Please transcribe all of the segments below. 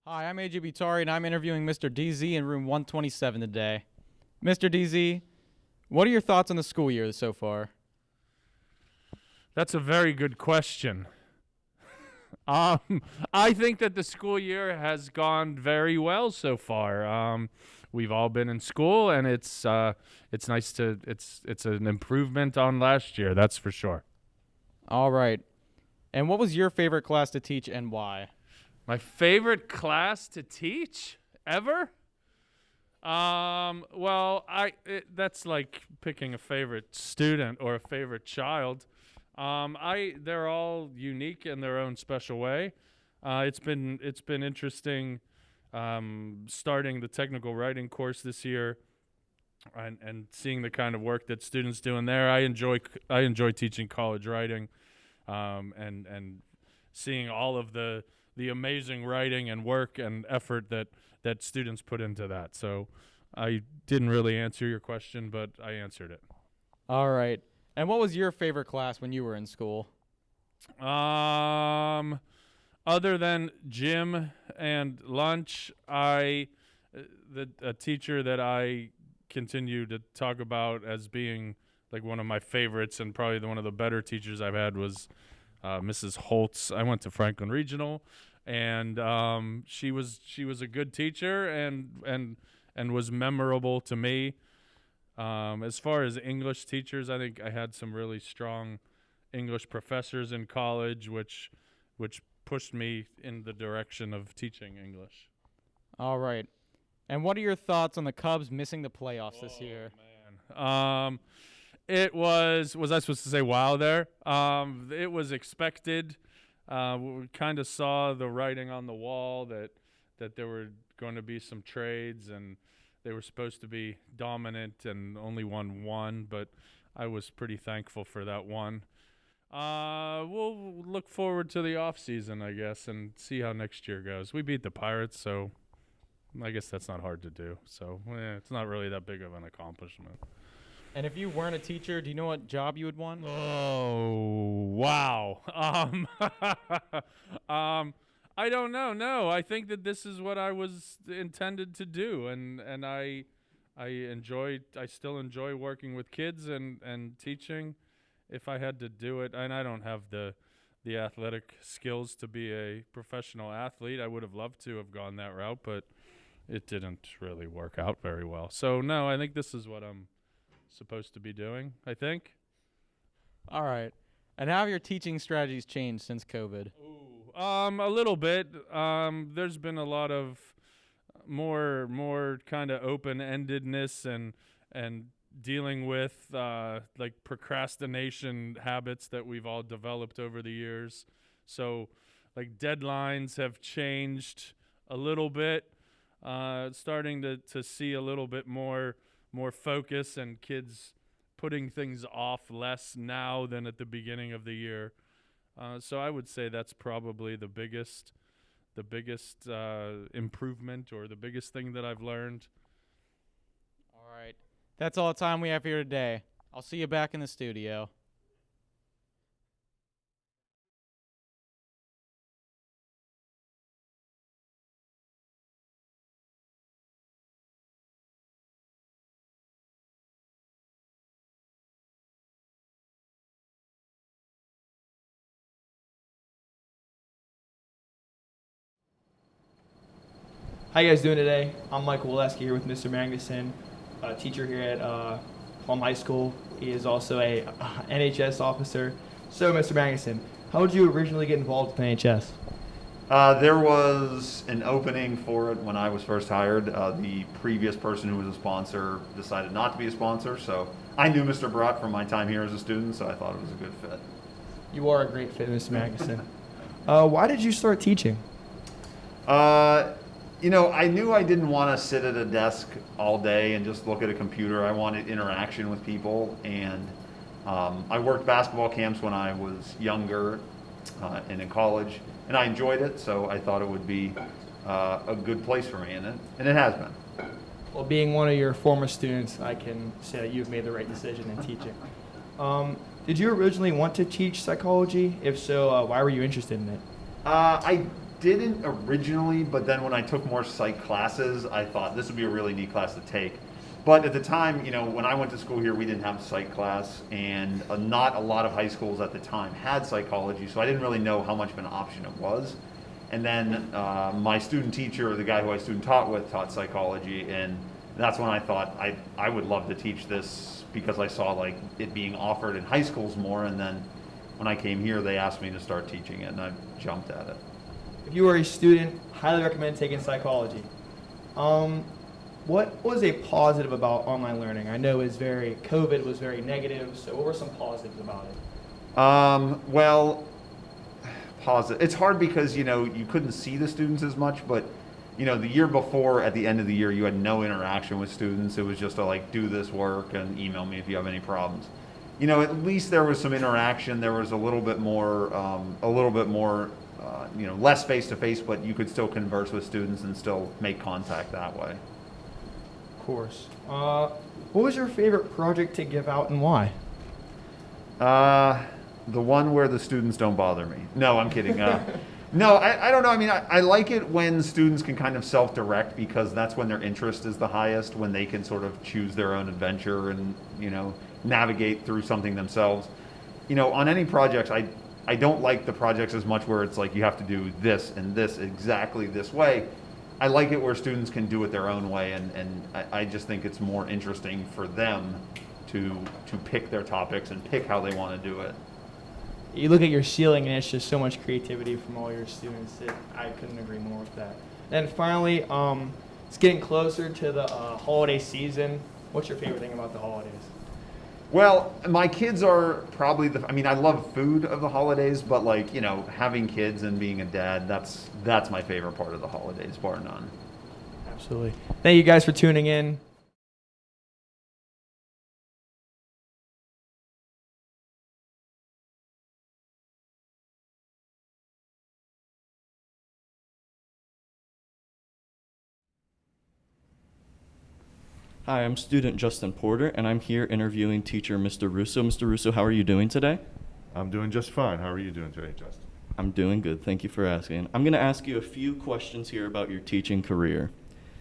Hi, I'm AJ Bitari, and I'm interviewing Mr. DZ in room 127 today. Mr. DZ, what are your thoughts on the school year so far? That's a very good question. I think that the school year has gone very well so far. We've all been in school, and it's nice to it's an improvement on last year. That's for sure. All right. And what was your favorite class to teach and why? My favorite class to teach ever? That's like picking a favorite student or a favorite child. They're all unique in their own special way. It's been interesting starting the technical writing course this year and seeing the kind of work that students do in there. I enjoy teaching college writing, and seeing all of the amazing writing and work and effort that students put into that. So I didn't really answer your question, but I answered it. All right. And what was your favorite class when you were in school? Other than gym and lunch, a teacher that I continue to talk about as being like one of my favorites and probably one of the better teachers I've had was Mrs. Holtz. I went to Franklin Regional, and she was a good teacher and was memorable to me. As far as English teachers, I think I had some really strong English professors in college, which pushed me in the direction of teaching English. All right. And what are your thoughts on the Cubs missing the playoffs this year? Man. It was I supposed to say wow there? It was expected. We kind of saw the writing on the wall that there were going to be some trades, and they were supposed to be dominant and only won, but I was pretty thankful for that one. We'll look forward to the offseason, I guess, and see how next year goes. We beat the Pirates, so I guess that's not hard to do. So it's not really that big of an accomplishment. And if you weren't a teacher, do you know what job you would want? Oh, wow. I don't know. No, I think that this is what I was intended to do, and I still enjoy working with kids and teaching. If I had to do it, and I don't have the athletic skills to be a professional athlete, I would have loved to have gone that route, but it didn't really work out very well. So no, I think this is what I'm supposed to be doing, I think. All right. And how have your teaching strategies changed since COVID? A little bit. There's been a lot of more kind of open-endedness and dealing with like procrastination habits that we've all developed over the years. So like deadlines have changed a little bit. Starting to see a little bit more focus and kids putting things off less now than at the beginning of the year. So I would say that's probably the biggest improvement or the biggest thing that I've learned. All right. That's all the time we have here today. I'll see you back in the studio. How you guys doing today? I'm Michael Waleski here with Mr. Magnuson, a teacher here at Plum High School. He is also a NHS officer. So, Mr. Magnuson, how did you originally get involved with NHS? There was an opening for it when I was first hired. The previous person who was a sponsor decided not to be a sponsor, so I knew Mr. Brott from my time here as a student, so I thought it was a good fit. You are a great fit, Mr. Magnuson. Why did you start teaching? I knew I didn't want to sit at a desk all day and just look at a computer. I wanted interaction with people, and I worked basketball camps when I was younger and in college, and I enjoyed it, so I thought it would be a good place for me, and it has been. Well, being one of your former students, I can say that you've made the right decision in teaching. Did you originally want to teach psychology? If so, why were you interested in it? I didn't originally, but then when I took more psych classes, I thought this would be a really neat class to take. But at the time, you know, when I went to school here, we didn't have a psych class, and not a lot of high schools at the time had psychology, so I didn't really know how much of an option it was. And then my student teacher, the guy who I student taught with, taught psychology, and that's when I thought I would love to teach this, because I saw like it being offered in high schools more. And then when I came here, they asked me to start teaching it, and I jumped at it. If you were a student, highly recommend taking psychology. What was a positive about online learning? I know COVID was very negative, so what were some positives about it? Well, positive. It's hard because, you know, you couldn't see the students as much, but, you know, the year before, at the end of the year, you had no interaction with students. It was just like, do this work and email me if you have any problems. You know, at least there was some interaction. There was a little bit more, you know, less face-to-face, but you could still converse with students and still make contact that way. Of course. What was your favorite project to give out and why? The one where the students don't bother me. No, I'm kidding. No, I don't know. I mean, I like it when students can kind of self-direct, because that's when their interest is the highest, when they can sort of choose their own adventure and, you know, navigate through something themselves. You know, on any projects, I don't like the projects as much where it's like you have to do this and this exactly this way. I like it where students can do it their own way, and I just think it's more interesting for them to pick their topics and pick how they want to do it. You look at your ceiling and it's just so much creativity from all your students. I couldn't agree more with that. And finally, it's getting closer to the holiday season. What's your favorite thing about the holidays? Well, my kids are probably I mean, I love food of the holidays, but like, you know, having kids and being a dad, that's my favorite part of the holidays, bar none. Absolutely. Thank you guys for tuning in. Hi, I'm student Justin Porter, and I'm here interviewing teacher Mr. Russo. Mr. Russo, how are you doing today? I'm doing just fine. How are you doing today, Justin? I'm doing good. Thank you for asking. I'm going to ask you a few questions here about your teaching career.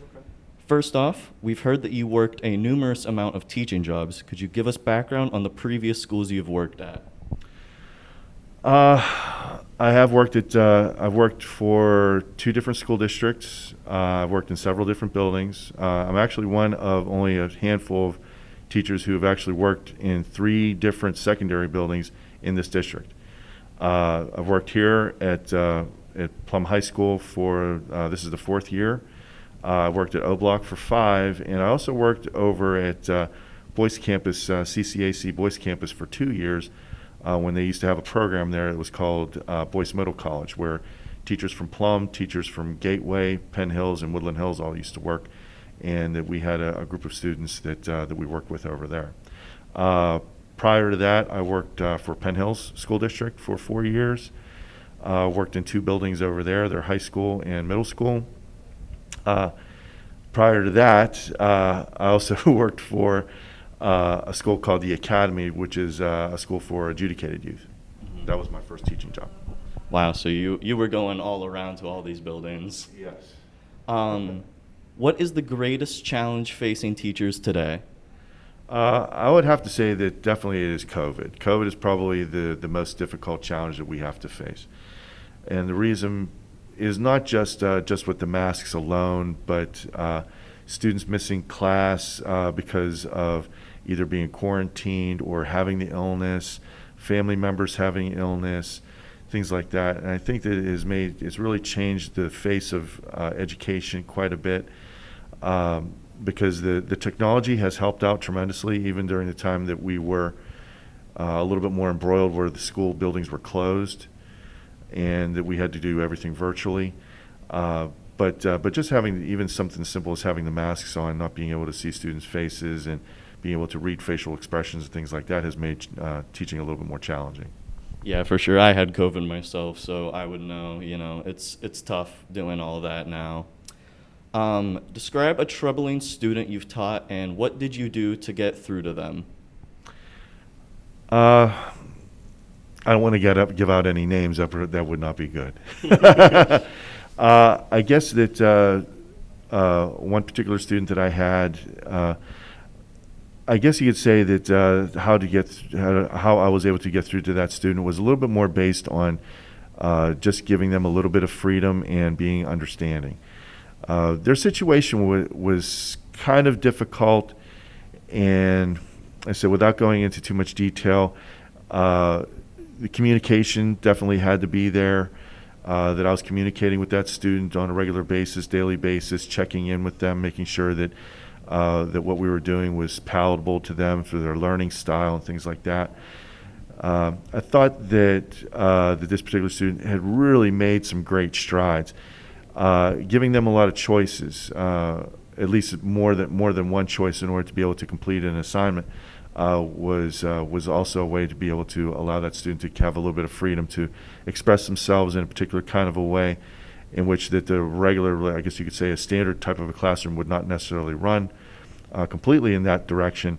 Okay. First off, we've heard that you worked a numerous amount of teaching jobs. Could you give us background on the previous schools you've worked at? I've worked for 2 different school districts. I've worked in several different buildings. I'm actually one of only a handful of teachers who have actually worked in 3 different secondary buildings in this district. I've worked here at Plum High School for, this is the 4th year. I worked at O Block for 5, and I also worked over at Boyce Campus, CCAC Boyce Campus for 2 years. When they used to have a program there, it was called Boyce Middle College, where teachers from Plum, teachers from Gateway, Penn Hills, and Woodland Hills all used to work, and that we had a group of students that we worked with over there. Prior to that, I worked for Penn Hills School District for 4 years. Worked in 2 buildings over there, their high school and middle school. Prior to that, I also worked for a school called the Academy, which is a school for adjudicated youth. Mm-hmm. That was my first teaching job. Wow, so you were going all around to all these buildings. Yes. What is the greatest challenge facing teachers today? I would have to say that definitely it is COVID. COVID is probably the most difficult challenge that we have to face. And the reason is not just with the masks alone, but students missing class because of either being quarantined or having the illness, family members having illness, things like that. And I think that it's really changed the face of education quite a bit, because the technology has helped out tremendously, even during the time that we were a little bit more embroiled, where the school buildings were closed and that we had to do everything virtually. But just having even something as simple as having the masks on, not being able to see students' faces and being able to read facial expressions and things like that has made teaching a little bit more challenging. Yeah, for sure. I had COVID myself, so I would know, it's tough doing all that now. Describe a troubling student you've taught, and what did you do to get through to them? I don't want to give out any names. That would not be good. I guess that one particular student that I had, I guess you could say that how I was able to get through to that student was a little bit more based on just giving them a little bit of freedom and being understanding. Their situation was kind of difficult, and I said, without going into too much detail, the communication definitely had to be there, that I was communicating with that student on a regular basis, daily basis, checking in with them, making sure that that what we were doing was palatable to them for their learning style and things like that. I thought that this particular student had really made some great strides, giving them a lot of choices, at least more than one choice in order to be able to complete an assignment. Was also a way to be able to allow that student to have a little bit of freedom to express themselves in a particular kind of a way in which that the regular, I guess you could say, a standard type of a classroom would not necessarily run completely in that direction,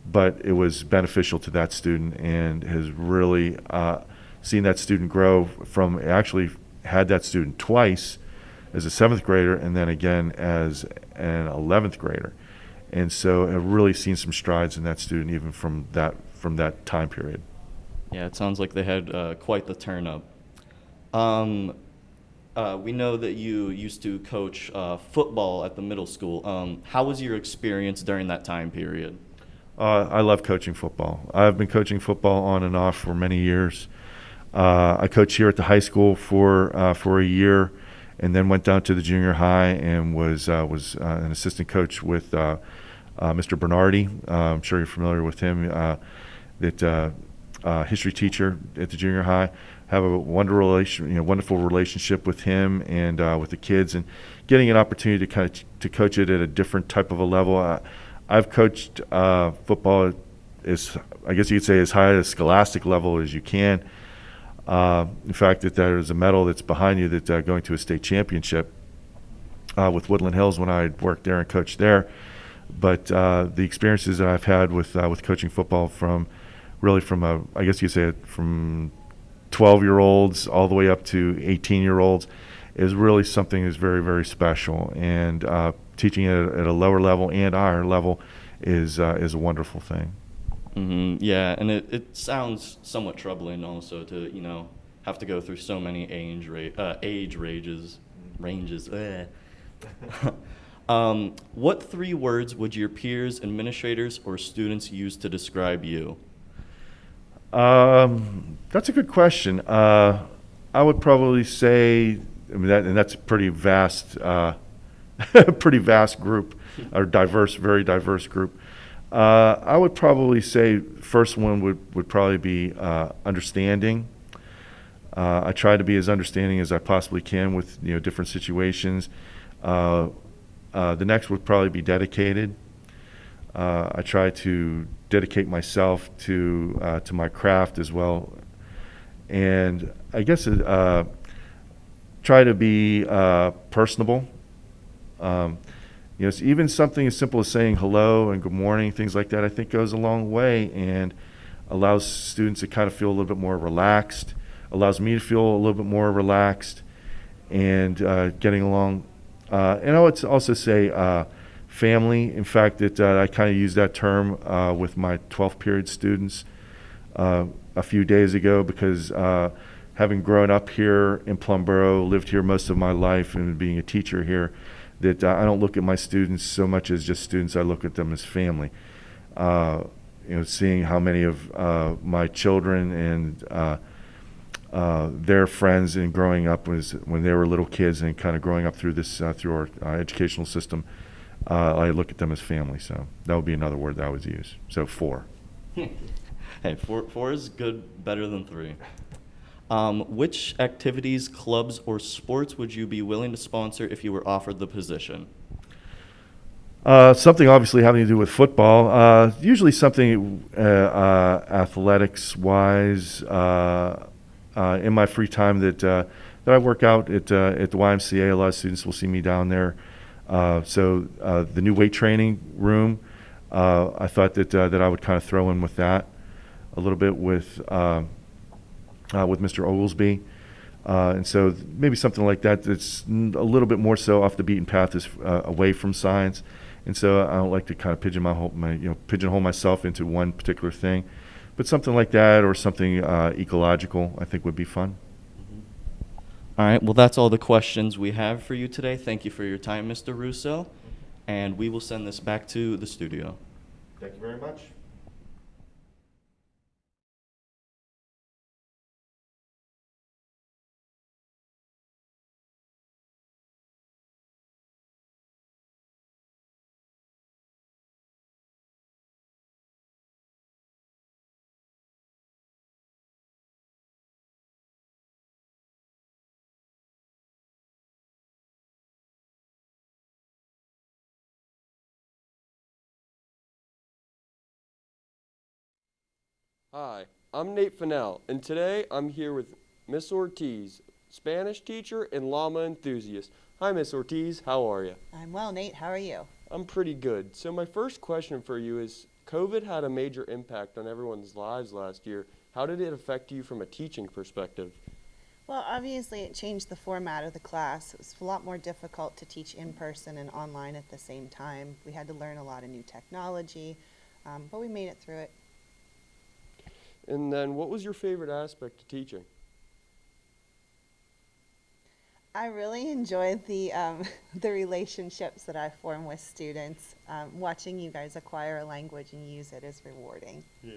but it was beneficial to that student and has really seen that student grow from, actually had that student twice as a 7th grader and then again as an 11th grader. And so I've really seen some strides in that student even from that time period. Yeah, it sounds like they had quite the turn up. We know that you used to coach football at the middle school. How was your experience during that time period? I love coaching football. I've been coaching football on and off for many years. I coached here at the high school for a year, and then went down to the junior high and was an assistant coach with Mr. Bernardi. I'm sure you're familiar with him. History teacher at the junior high. Have a wonderful relationship with him and with the kids, and getting an opportunity to coach it at a different type of a level. I've coached football I guess you could say, as high at a scholastic level as you can. In fact, that there is a medal that's behind you that going to a state championship with Woodland Hills when I worked there and coached there. But the experiences that I've had with coaching football from I guess you could say from 12-year-olds all the way up to 18-year-olds is really something that's very, very special. And teaching it at a lower level and higher level is a wonderful thing. Mm-hmm. Yeah, and it sounds somewhat troubling also to have to go through so many age ranges. What 3 words would your peers, administrators, or students use to describe you? That's a good question. I would probably say, that's a pretty vast, pretty vast group, or very diverse group. I would probably say first one would probably be understanding. I try to be as understanding as I possibly can with different situations. The next would probably be dedicated. I try to dedicate myself to my craft as well, and I guess try to be personable. Even something as simple as saying hello and good morning, things like that, I think goes a long way and allows students to kind of feel a little bit more relaxed, allows me to feel a little bit more relaxed, and getting along. And I would also say family. In fact, that I kind of used that term with my 12th period students a few days ago because having grown up here in Plumboro, lived here most of my life, and being a teacher here, that I don't look at my students so much as just students. I look at them as family. Seeing how many of my children and their friends and growing up was when they were little kids and kind of growing up through this through our educational system, I look at them as family. So that would be another word that I would use. So 4. Hey, 4 is good, better than 3. Which activities, clubs, or sports would you be willing to sponsor if you were offered the position? Something obviously having to do with football. Usually something athletics-wise. In my free time that I work out at the YMCA, a lot of students will see me down there. So the new weight training room, I thought that I would kind of throw in with that a little bit with with Mr. Oglesby. And so maybe something like that that's a little bit more so off the beaten path, is away from science. And so I don't like to kind of pigeonhole myself into one particular thing. But something like that, or something ecological, I think would be fun. All right, well, that's all the questions we have for you today. Thank you for your time, Mr. Russo. And we will send this back to the studio. Thank you very much. Hi, I'm Nate Fennell, and today I'm here with Miss Ortiz, Spanish teacher and llama enthusiast. Hi, Miss Ortiz, how are you? I'm well, Nate. How are you? I'm pretty good. So my first question for you is, COVID had a major impact on everyone's lives last year. How did it affect you from a teaching perspective? Well, obviously it changed the format of the class. It was a lot more difficult to teach in person and online at the same time. We had to learn a lot of new technology, but we made it through it. And then what was your favorite aspect of teaching? I really enjoyed the the relationships that I form with students. Watching you guys acquire a language and use it is rewarding. Yeah.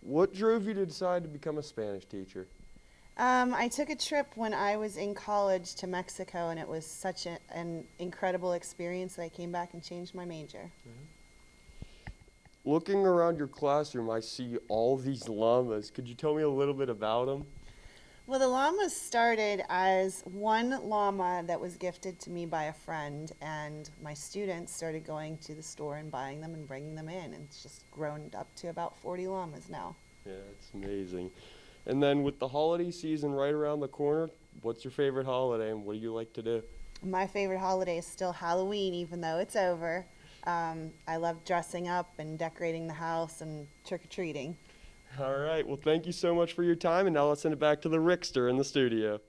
What drove you to decide to become a Spanish teacher? I took a trip when I was in college to Mexico, and it was such an incredible experience that I came back and changed my major. Looking around your classroom, I see all these llamas. Could you tell me a little bit about them? Well, the llamas started as one llama that was gifted to me by a friend, and my students started going to the store and buying them and bringing them in, and it's just grown up to about 40 llamas now. Yeah, it's amazing. And then with the holiday season right around the corner, what's your favorite holiday and what do you like to do? My favorite holiday is still Halloween, even though it's over. I love dressing up and decorating the house and trick-or-treating. All right, well, thank you so much for your time, and now let's send it back to the Rickster in the studio.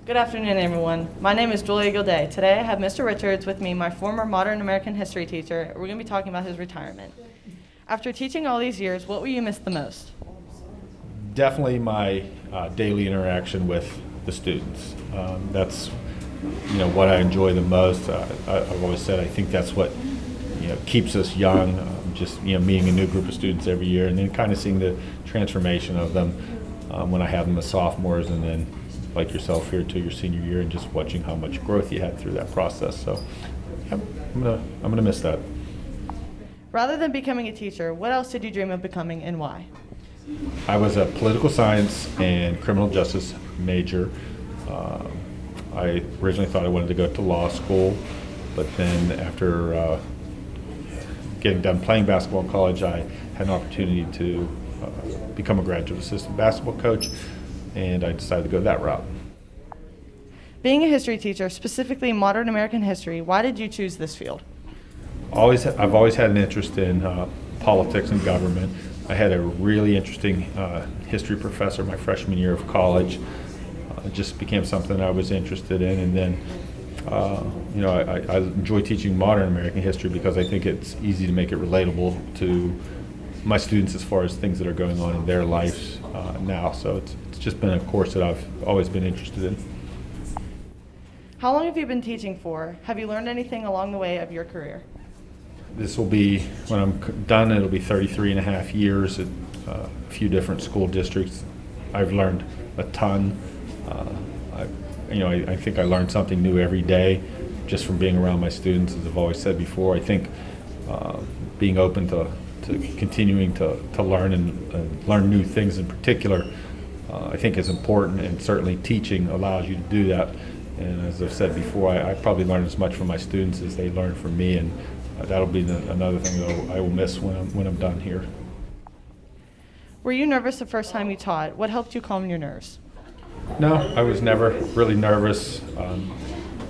Good afternoon, everyone. My name is Julia Gilday. Today I have Mr. Richards with me, my former modern American history teacher. We're going to be talking about his retirement. After teaching all these years, what will you miss the most? Definitely my daily interaction with the students. That's what I enjoy the most. I've always said I think that's what keeps us young. Just meeting a new group of students every year, and then kind of seeing the transformation of them when I have them as sophomores, and then like yourself here to your senior year, and just watching how much growth you had through that process. So yeah, I'm gonna miss that. Rather than becoming a teacher, what else did you dream of becoming and why? I was a political science and criminal justice major. I originally thought I wanted to go to law school, but then after getting done playing basketball in college, I had an opportunity to become a graduate assistant basketball coach, and I decided to go that route. Being a history teacher, specifically modern American history, why did you choose this field? I've always had an interest in politics and government. I had a really interesting history professor my freshman year of college. It just became something I was interested in, and then I enjoy teaching modern American history because I think it's easy to make it relatable to my students as far as things that are going on in their lives now. So it's just been a course that I've always been interested in. How long have you been teaching for? Have you learned anything along the way of your career? This will be, when I'm done, it'll be 33 and a half years at a few different school districts. I've learned a ton. I think I learn something new every day just from being around my students. As I've always said before, I think being open to continuing to learn and learn new things in particular, I think is important, and certainly teaching allows you to do that. And as I've said before, I probably learn as much from my students as they learn from me, and that'll be another thing that I will miss when I'm done here. Were you nervous the first time you taught? What helped you calm your nerves? No, I was never really nervous.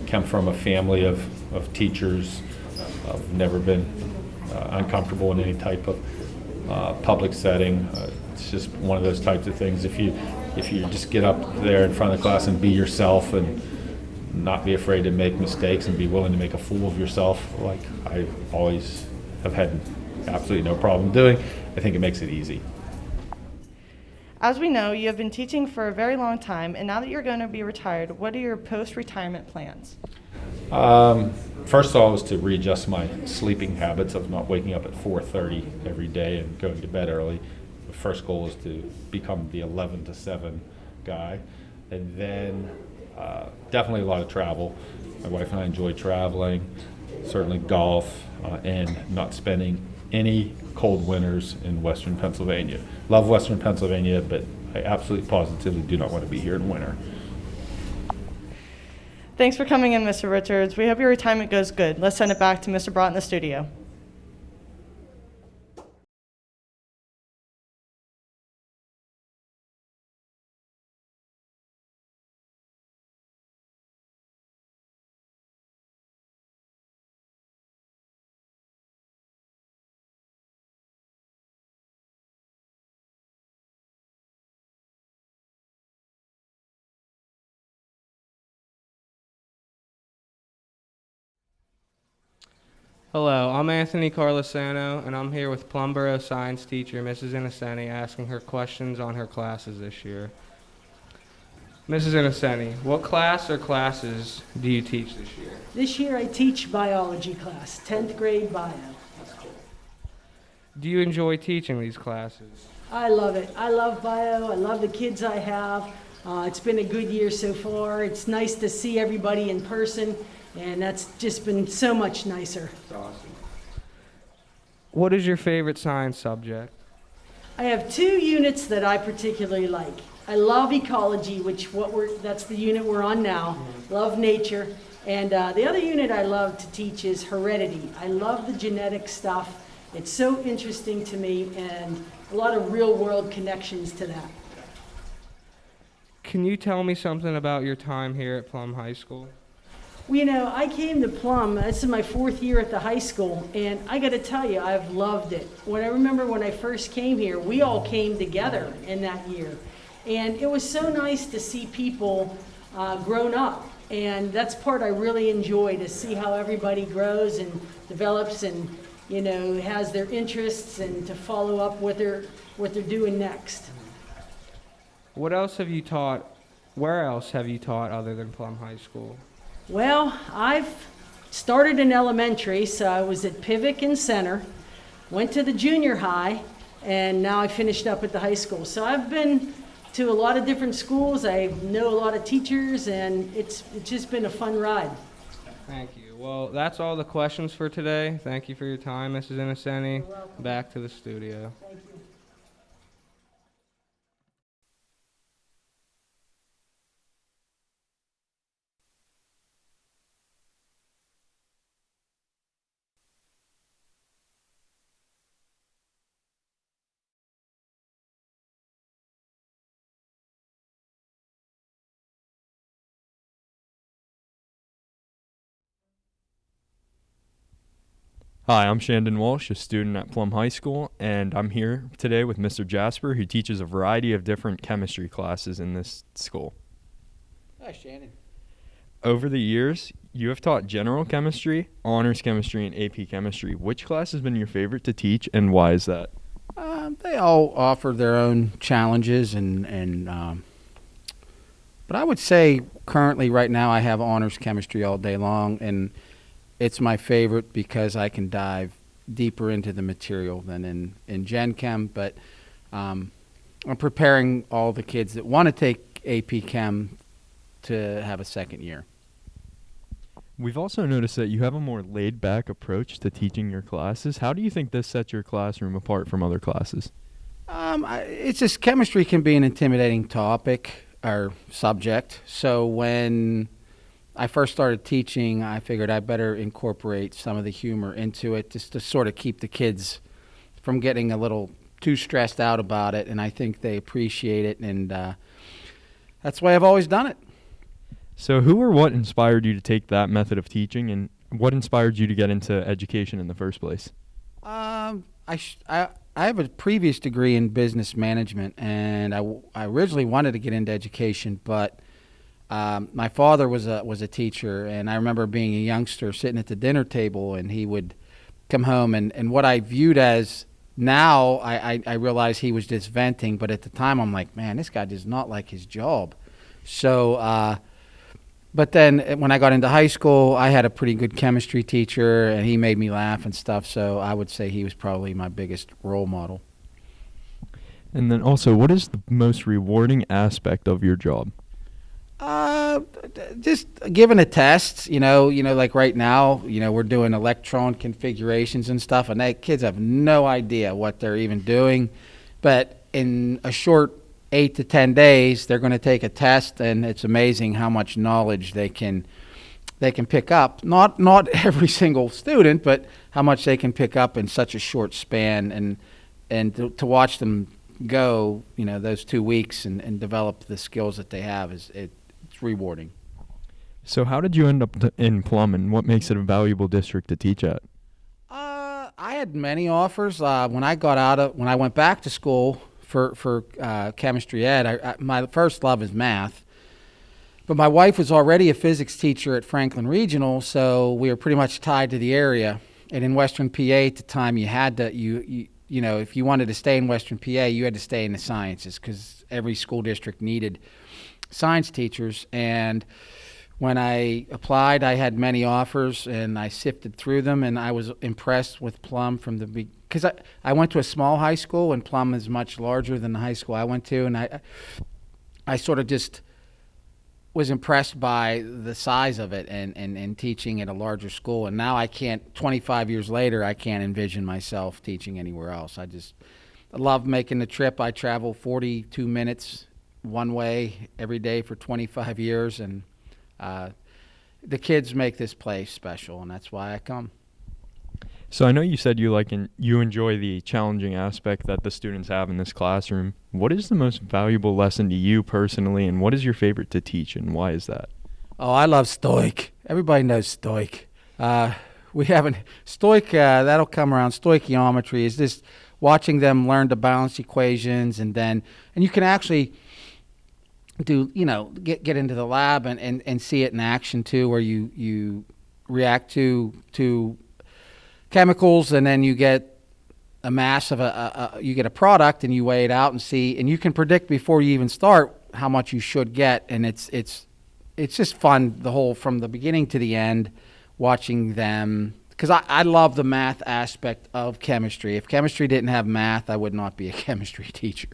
Come from a family of teachers. I've never been uncomfortable in any type of public setting. It's just one of those types of things. If you just get up there in front of the class and be yourself and not be afraid to make mistakes and be willing to make a fool of yourself, like I always have had absolutely no problem doing, I think it makes it easy. As we know, you have been teaching for a very long time, and now that you're going to be retired, what are your post-retirement plans? First of all, is to readjust my sleeping habits of not waking up at 4:30 every day and going to bed early. The first goal is to become the 11 to 7 guy. And then definitely a lot of travel. My wife and I enjoy traveling, certainly golf, and not spending any cold winters in Western Pennsylvania. Love Western Pennsylvania, but I absolutely positively do not want to be here in winter. Thanks for coming in, Mr. Richards. We hope your retirement goes good. Let's send it back to Mr. Brott in the studio. Hello, I'm Anthony Carlosano, and I'm here with Plumboro science teacher, Mrs. Innocente, asking her questions on her classes this year. Mrs. Innocente, what class or classes do you teach this year? This year I teach biology class, 10th grade bio. Do you enjoy teaching these classes? I love it. I love bio. I love the kids I have. It's been a good year so far. It's nice to see everybody in person, and that's just been so much nicer. That's awesome. What is your favorite science subject? I have 2 units that I particularly like. I love ecology, that's the unit we're on now. Love nature. And the other unit I love to teach is heredity. I love the genetic stuff. It's so interesting to me, and a lot of real world connections to that. Can you tell me something about your time here at Plum High School? Well, you know, I came to Plum, this is my 4th year at the high school, and I got to tell you, I've loved it. When I first came here, we all came together in that year. And it was so nice to see people grown up. And that's part I really enjoy, to see how everybody grows and develops and, you know, has their interests, and to follow up what they're doing next. What else have you taught? Where else have you taught other than Plum High School? Well, I've started in elementary, so I was at Pivick and Center, went to the junior high, and now I finished up at the high school. So I've been to a lot of different schools. I know a lot of teachers, and it's just been a fun ride. Thank you. Well, that's all the questions for today. Thank you for your time, Mrs. Innocente. You're welcome. Back to the studio. Thank you. Hi, I'm Shandon Walsh, a student at Plum High School, and I'm here today with Mr. Jasper, who teaches a variety of different chemistry classes in this school. Hi, Shannon. Over the years, you have taught general chemistry, honors chemistry, and AP chemistry. Which class has been your favorite to teach, and why is that? They all offer their own challenges, but I would say currently right now I have honors chemistry all day long, and it's my favorite because I can dive deeper into the material than in Gen Chem, but I'm preparing all the kids that want to take AP Chem to have a second year. We've also noticed that you have a more laid-back approach to teaching your classes. How do you think this sets your classroom apart from other classes? It's just chemistry can be an intimidating topic or subject, so when I first started teaching, I figured I better incorporate some of the humor into it just to sort of keep the kids from getting a little too stressed out about it, and I think they appreciate it, and that's why I've always done it. So who or what inspired you to take that method of teaching, and what inspired you to get into education in the first place? I have a previous degree in business management, and I originally wanted to get into education, but my father was a teacher, and I remember being a youngster sitting at the dinner table, and he would come home, and what I viewed as now, I realize he was just venting, but at the time I'm like, man, this guy does not like his job. So, but then when I got into high school, I had a pretty good chemistry teacher, and he made me laugh and stuff, so I would say he was probably my biggest role model. And then also, what is the most rewarding aspect of your job? Just giving a test, like right now, we're doing electron configurations and stuff, and kids have no idea what they're even doing. But in a short 8 to 10 days, they're going to take a test, and it's amazing how much knowledge they can pick up. Not every single student, but how much they can pick up in such a short span, and to watch them go, those 2 weeks and develop the skills that they have it's rewarding. So how did you end up in Plum, and what makes it a valuable district to teach at? I had many offers. When I went back to school for chemistry ed, my first love is math. But my wife was already a physics teacher at Franklin Regional, so we were pretty much tied to the area. And in Western PA at the time, you had to, if you wanted to stay in Western PA, you had to stay in the sciences because every school district needed science teachers. And when I applied, I had many offers, and I sifted through them, and I was impressed with Plum from the beginning. Because I went to a small high school, and Plum is much larger than the high school I went to, and I sort of just was impressed by the size of it and teaching at a larger school. And now 25 years later, I can't envision myself teaching anywhere else. I love making the trip. I travel 42 minutes one way every day for 25 years, and the kids make this place special, and that's why I come. So I know you said you enjoy the challenging aspect that the students have in this classroom. What is the most valuable lesson to you personally, and what is your favorite to teach, and why is that? Oh, I love Stoic. Everybody knows Stoic. We haven't Stoic. That'll come around. Stoichiometry is just watching them learn to balance equations, and you can actually do get into the lab and see it in action too, where you react to chemicals, and then you get a mass of you get a product, and you weigh it out and see, and you can predict before you even start how much you should get, and it's just fun, the whole from the beginning to the end, watching them, because I love the math aspect of chemistry. If chemistry didn't have math, I would not be a chemistry teacher.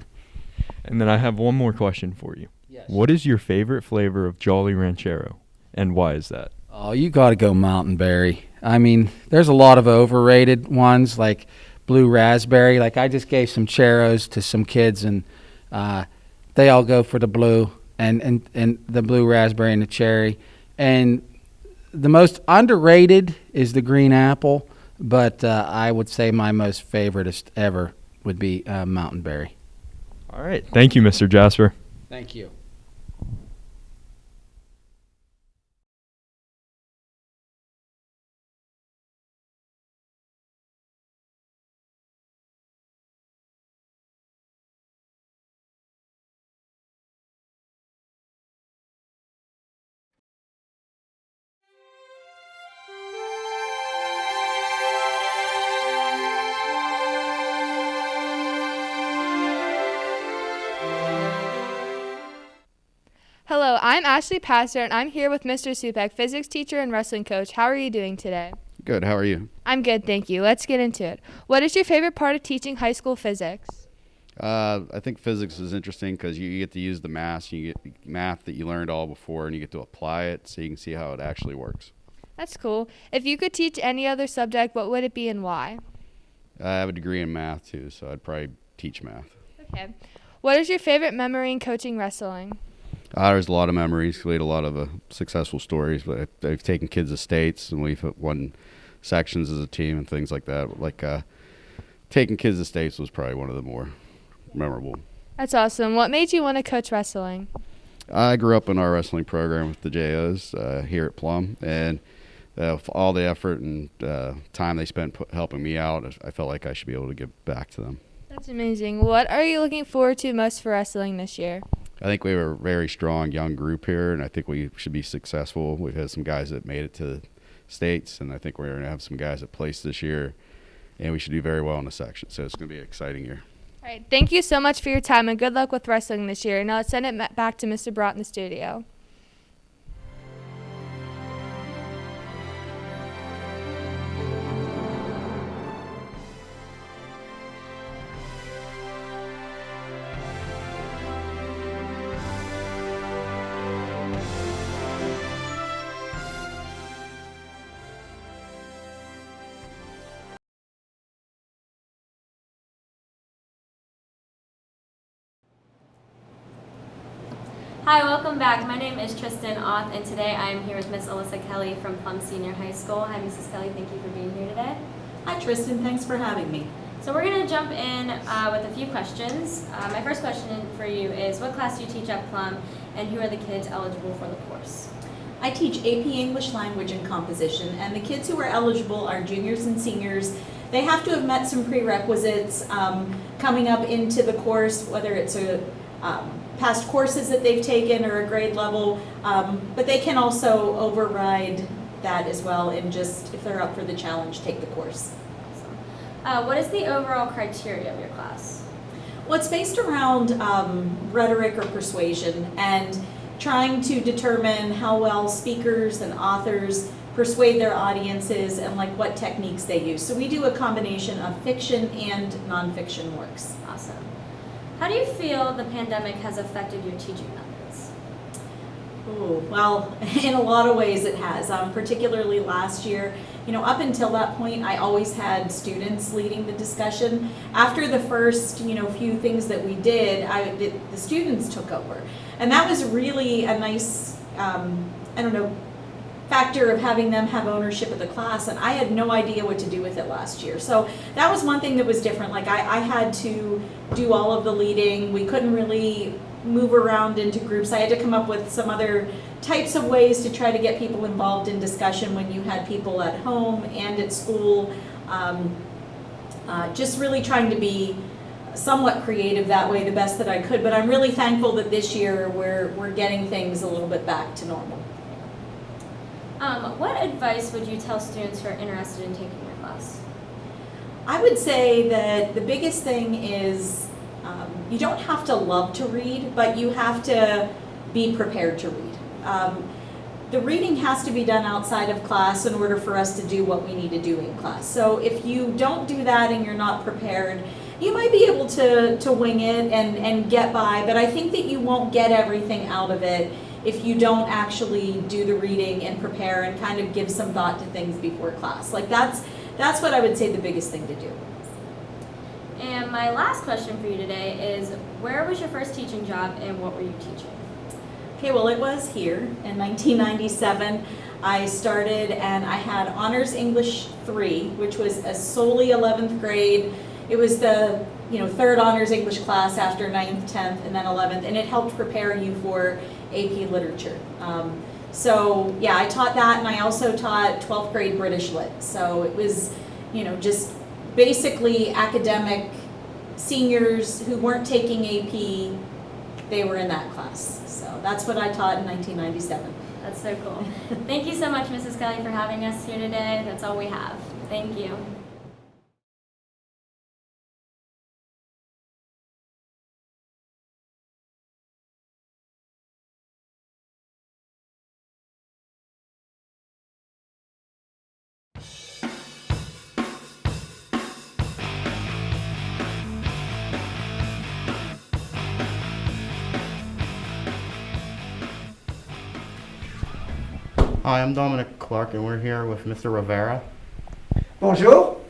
And then I have one more question for you. Yes. What is your favorite flavor of Jolly Ranchero, and why is that? Oh, you got to go Mountain Berry. I mean, there's a lot of overrated ones like Blue Raspberry. Like I just gave some Cheros to some kids, and they all go for the blue and the Blue Raspberry and the cherry. And the most underrated is the green apple, but I would say my most favoriteest ever would be Mountain Berry. All right. Thank you, Mr. Jasper. Thank you. Hello, I'm Ashley Pastor, and I'm here with Mr. Supek, physics teacher and wrestling coach. How are you doing today? Good. How are you? I'm good, thank you. Let's get into it. What is your favorite part of teaching high school physics? I think physics is interesting because you get to use the math. You get math that you learned all before, and you get to apply it so you can see how it actually works. That's cool. If you could teach any other subject, what would it be and why? I have a degree in math, too, so I'd probably teach math. Okay. What is your favorite memory in coaching wrestling? There's a lot of memories. We had a lot of successful stories, but I've taken kids to states, and we've won sections as a team and things like that. Like taking kids to states was probably one of the more memorable. That's awesome. What made you want to coach wrestling? I grew up in our wrestling program with the JOs here at Plum, and for all the effort and time they spent helping me out, I felt like I should be able to give back to them. That's amazing. What are you looking forward to most for wrestling this year? I think we have a very strong young group here, and I think we should be successful. We've had some guys that made it to the States, and I think we're going to have some guys that placed this year, and we should do very well in the section. So it's going to be an exciting year. All right. Thank you so much for your time, and good luck with wrestling this year. Now let's send it back to Mr. Brott in the studio. Hi, welcome back. My name is Tristan Oth, and today I am here with Miss Alyssa Kelly from Plum Senior High School. Hi, Mrs. Kelly. Thank you for being here today. Hi, Tristan. Thanks for having me. So we're going to jump in with a few questions. My first question for you is, what class do you teach at Plum, and who are the kids eligible for the course? I teach AP English Language and Composition, and the kids who are eligible are juniors and seniors. They have to have met some prerequisites coming up into the course, whether it's a past courses that they've taken or a grade level, but they can also override that as well and just, if they're up for the challenge, take the course. Awesome. What is the overall criteria of your class? Well, it's based around rhetoric or persuasion and trying to determine how well speakers and authors persuade their audiences and like what techniques they use. So we do a combination of fiction and nonfiction works. Awesome. How do you feel the pandemic has affected your teaching methods? Ooh, well, in a lot of ways it has, particularly last year. You know, up until that point, I always had students leading the discussion. After the first, few things that we did, the students took over. And that was really a nice, factor of having them have ownership of the class, and I had no idea what to do with it last year. So that was one thing that was different. Like I had to do all of the leading. We couldn't really move around into groups. I had to come up with some other types of ways to try to get people involved in discussion when you had people at home and at school. Just really trying to be somewhat creative that way, the best that I could. But I'm really thankful that this year we're getting things a little bit back to normal. What advice would you tell students who are interested in taking your class? I would say that the biggest thing is you don't have to love to read, but you have to be prepared to read. The reading has to be done outside of class in order for us to do what we need to do in class. So if you don't do that and you're not prepared, you might be able to wing it and get by, but I think that you won't get everything out of it if you don't actually do the reading and prepare and kind of give some thought to things before class. Like that's what I would say the biggest thing to do. And my last question for you today is, where was your first teaching job and what were you teaching? Okay, well it was here in 1997. I started and I had Honors English 3, which was a solely 11th grade. It was the third Honors English class after 9th, 10th, and then 11th, and it helped prepare you for AP Literature. So yeah, I taught that, and I also taught 12th grade British Lit. So it was, just basically academic seniors who weren't taking AP, they were in that class. So that's what I taught in 1997. That's so cool. Thank you so much, Mrs. Kelly, for having us here today. That's all we have. Thank you. Hi, I'm Dominic Clark, and we're here with Mr. Rivera. Bonjour.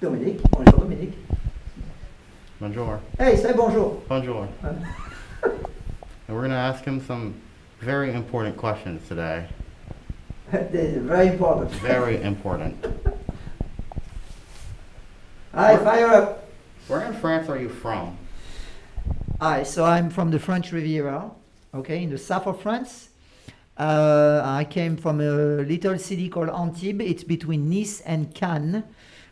Dominique. Bonjour, Dominique. Bonjour. Hey, say bonjour. Bonjour. And we're going to ask him some very important questions today. Very important. Very important. Hi, fire up. Where in France are you from? Hi, so I'm from the French Riviera, okay, in the south of France. I came from a little city called Antibes. It's between Nice and Cannes,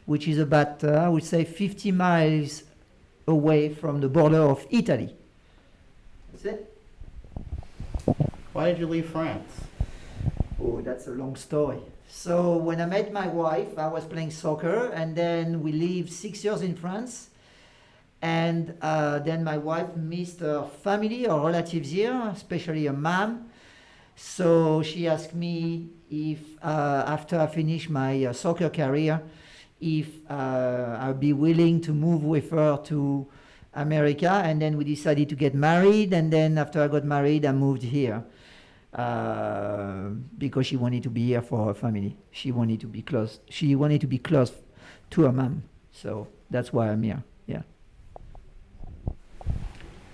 which is about, I would say, 50 miles away from the border of Italy. That's it. Why did you leave France? Oh, that's a long story. So when I met my wife, I was playing soccer, and then we lived 6 years in France. And then my wife missed her family, her relatives here, especially her mom. So she asked me if, after I finish my soccer career, if I'd be willing to move with her to America. And then we decided to get married. And then after I got married, I moved here because she wanted to be here for her family. She wanted to be close. She wanted to be close to her mom. So that's why I'm here. Yeah.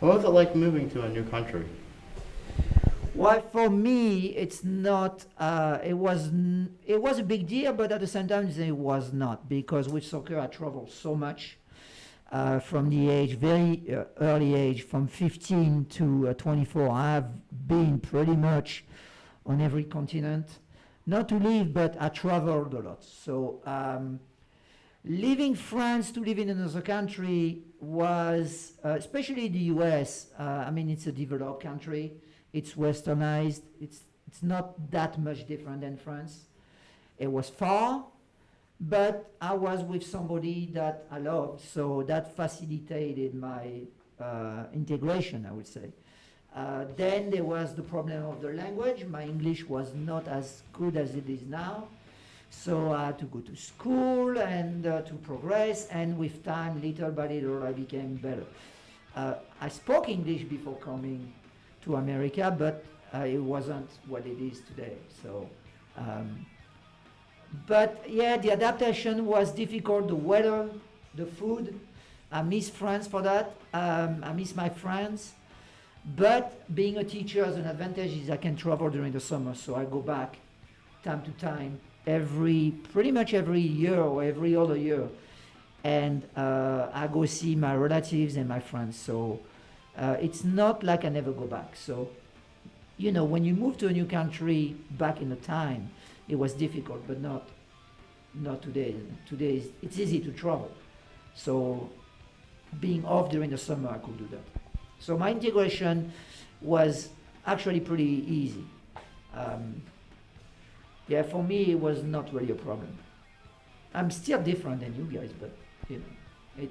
What was it like moving to a new country? Well, for me, it's not. It was a big deal, but at the same time, it was not, because with soccer I traveled so much from the age, very early age, from 15 to 24. I have been pretty much on every continent. Not to live, but I traveled a lot. So leaving France to live in another country was, especially the US. I mean, it's a developed country. It's westernized. It's not that much different than France. It was far, but I was with somebody that I loved, so that facilitated my integration, I would say. Then there was the problem of the language. My English was not as good as it is now, so I had to go to school and to progress, and with time, little by little, I became better. I spoke English before coming to America, but it wasn't what it is today. So, but yeah, the adaptation was difficult. The weather, the food. I miss France for that. I miss my friends. But being a teacher has an advantage is I can travel during the summer, so I go back time to time, pretty much every year or every other year, and I go see my relatives and my friends. So. It's not like I never go back. So, you know, when you move to a new country back in the time, it was difficult, but not today. Today it's easy to travel. So being off during the summer, I could do that. So my integration was actually pretty easy. Yeah, for me, it was not really a problem. I'm still different than you guys, but, you know,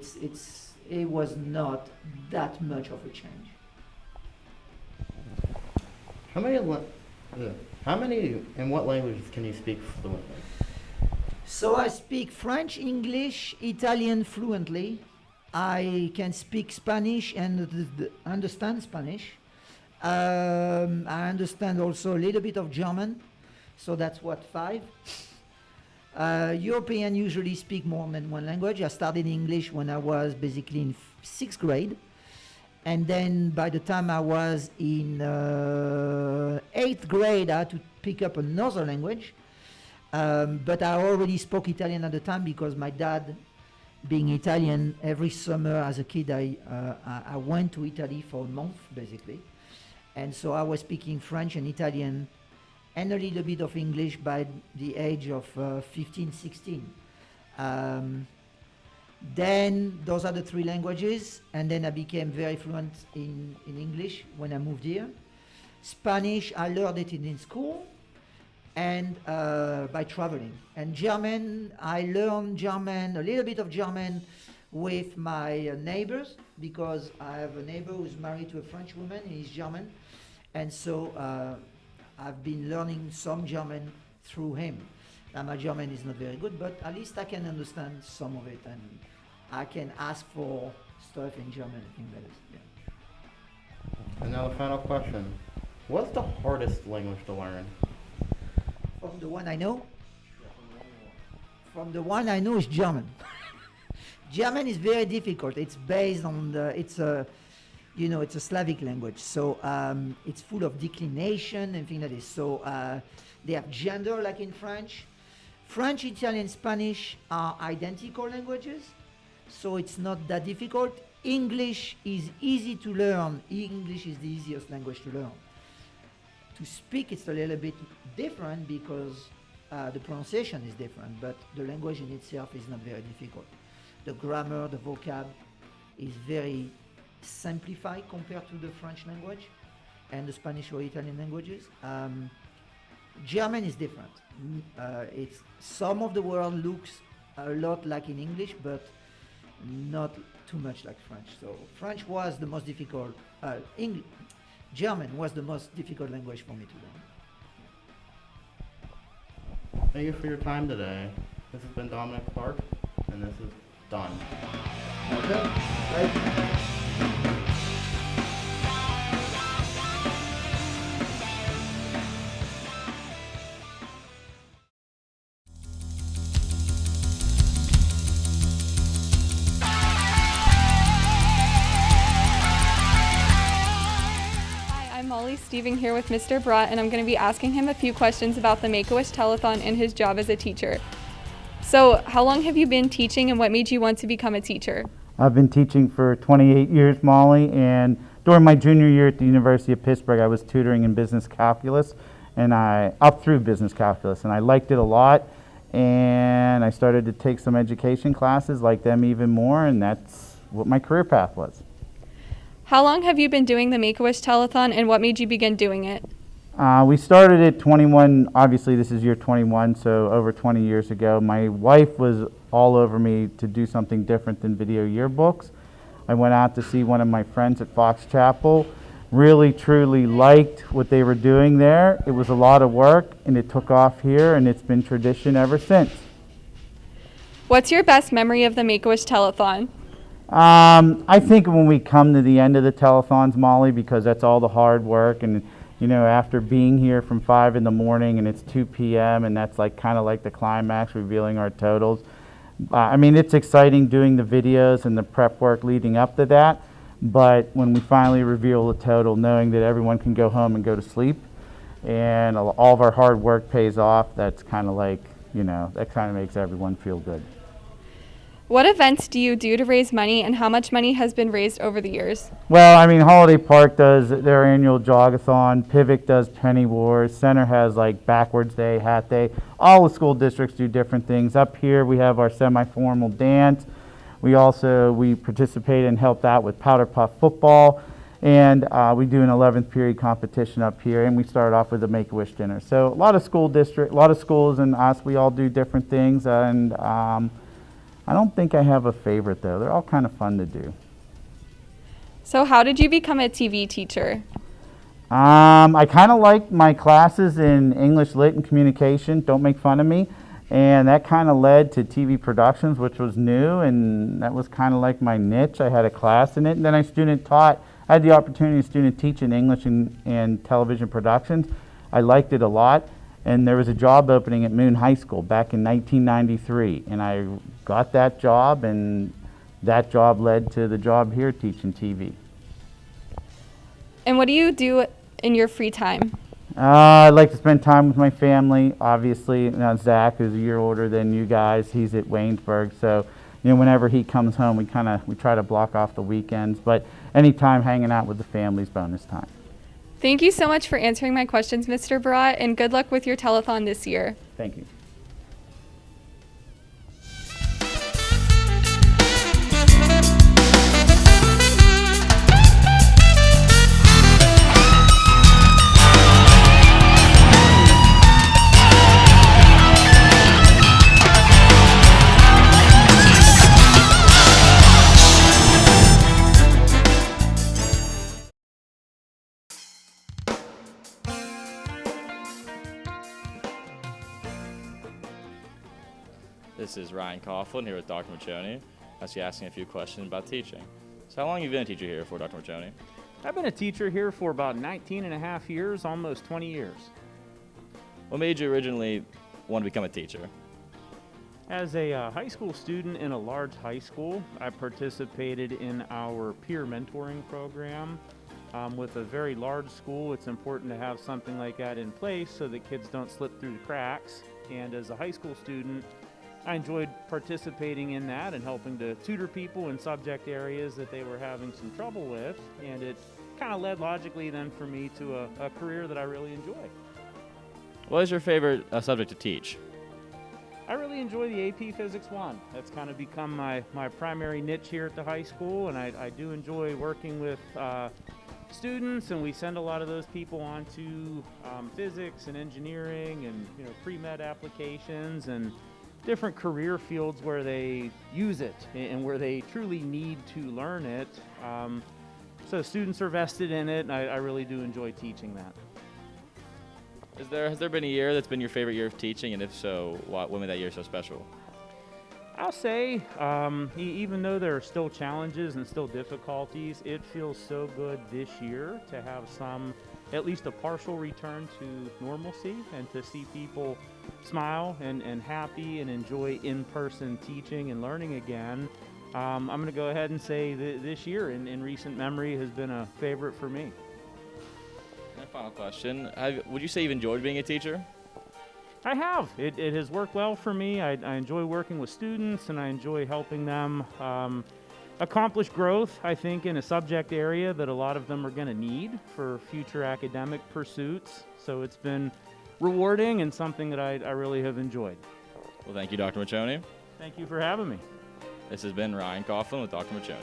it was not that much of a change. How many and what languages can you speak fluently? So I speak French, English, Italian fluently. I can speak Spanish and understand Spanish. I understand also a little bit of German, so that's what, 5. European usually speak more than one language. I started English when I was basically in 6th grade. And then by the time I was in 8th grade, I had to pick up another language. But I already spoke Italian at the time because my dad, being Italian, every summer as a kid, I went to Italy for a month, basically. And so I was speaking French and Italian and a little bit of English by the age of 15, 16. Then those are the 3 languages, and then I became very fluent in English when I moved here. Spanish, I learned it in school and by traveling. And German, I learned German, a little bit of German with my neighbors, because I have a neighbor who's married to a French woman, he's German. And so I've been learning some German through him. Now my German is not very good, but at least I can understand some of it, and I can ask for stuff in German. I think that is, yeah. And now the final question. What's the hardest language to learn? From the one I know? From the one I know is German. German is very difficult. It's based on it's a Slavic language, so it's full of declination and things like this. So they have gender like in French. French, Italian, Spanish are identical languages, so it's not that difficult. English is easy to learn. English is the easiest language to learn. To speak, it's a little bit different because the pronunciation is different, but the language in itself is not very difficult. The grammar, the vocab is very simplified compared to the French language and the Spanish or Italian languages. German is different. It's some of the word looks a lot like in English, but not too much like French. So French was the most difficult. German was the most difficult language for me to learn. Thank you for your time today. This has been Dominic Clark, and this is done. Okay. Right. Stephen here with Mr. Brott, and I'm going to be asking him a few questions about the Make-A-Wish Telethon and his job as a teacher. So, how long have you been teaching, and what made you want to become a teacher? I've been teaching for 28 years, Molly, and during my junior year at the University of Pittsburgh, I was tutoring in business calculus, and up through business calculus, and I liked it a lot, and I started to take some education classes, like them even more, and that's what my career path was. How long have you been doing the Make-A-Wish Telethon, and what made you begin doing it? We started at 21, obviously this is year 21, so over 20 years ago. My wife was all over me to do something different than video yearbooks. I went out to see one of my friends at Fox Chapel, really truly liked what they were doing there. It was a lot of work, and it took off here, and it's been tradition ever since. What's your best memory of the Make-A-Wish Telethon? I think when we come to the end of the telethons, Molly, because that's all the hard work, and you know, after being here from 5 in the morning and it's 2 p.m. and that's like kind of like the climax, revealing our totals. I mean, it's exciting doing the videos and the prep work leading up to that, but when we finally reveal the total, knowing that everyone can go home and go to sleep, and all of our hard work pays off, that's kind of like, you know, that kind of makes everyone feel good. What events do you do to raise money, and how much money has been raised over the years? Well, I mean, Holiday Park does their annual jogathon, Pivot does Penny Wars, Center has like Backwards Day, Hat Day. All the school districts do different things. Up here we have our semi-formal dance. We participate and help out with Powder Puff football, and we do an 11th period competition up here, and we start off with a Make-A-Wish dinner. So a lot of schools and us, we all do different things, and I don't think I have a favorite though. They're all kind of fun to do. So how did you become a TV teacher? I kind of liked my classes in English Lit and Communication, don't make fun of me, and that kind of led to TV productions, which was new, and that was kind of like my niche. I had a class in it, and then I had the opportunity to student teach in English and television productions. I liked it a lot. And there was a job opening at Moon High School back in 1993, and I got that job, and that job led to the job here teaching TV. And what do you do in your free time? I like to spend time with my family, obviously. Now, Zach, who's a year older than you guys, he's at Waynesburg, so you know, whenever he comes home, we try to block off the weekends, but anytime hanging out with the family's bonus time. Thank you so much for answering my questions, Mr. Barat, and good luck with your telethon this year. Thank you. This is Ryan Coughlin here with Dr. Machoni. I was asking a few questions about teaching. So how long have you been a teacher here for, Dr. Machoni? I've been a teacher here for about 19 and a half years, almost 20 years. What made you originally want to become a teacher? As a high school student in a large high school, I participated in our peer mentoring program. With a very large school, it's important to have something like that in place so that kids don't slip through the cracks. And as a high school student, I enjoyed participating in that and helping to tutor people in subject areas that they were having some trouble with, and it kind of led logically then for me to a career that I really enjoy. What is your favorite subject to teach? I really enjoy the AP Physics 1. That's kind of become my primary niche here at the high school, and I do enjoy working with students, and we send a lot of those people on to physics and engineering and pre-med applications and different career fields where they use it and where they truly need to learn it. So students are vested in it, and I really do enjoy teaching that. Has there been a year that's been your favorite year of teaching, and if so, what made that year so special? I'll say, even though there are still challenges and still difficulties, it feels so good this year to have at least a partial return to normalcy, and to see people smile and happy and enjoy in-person teaching and learning again. I'm going to go ahead and say that this year in recent memory has been a favorite for me. And final question, would you say you've enjoyed being a teacher? I have. It has worked well for me. I enjoy working with students, and I enjoy helping them accomplish growth, I think, in a subject area that a lot of them are going to need for future academic pursuits. So it's been rewarding and something that I really have enjoyed. Well, thank you, Dr. Machoni. Thank you for having me. This has been Ryan Coughlin with Dr. Machoni.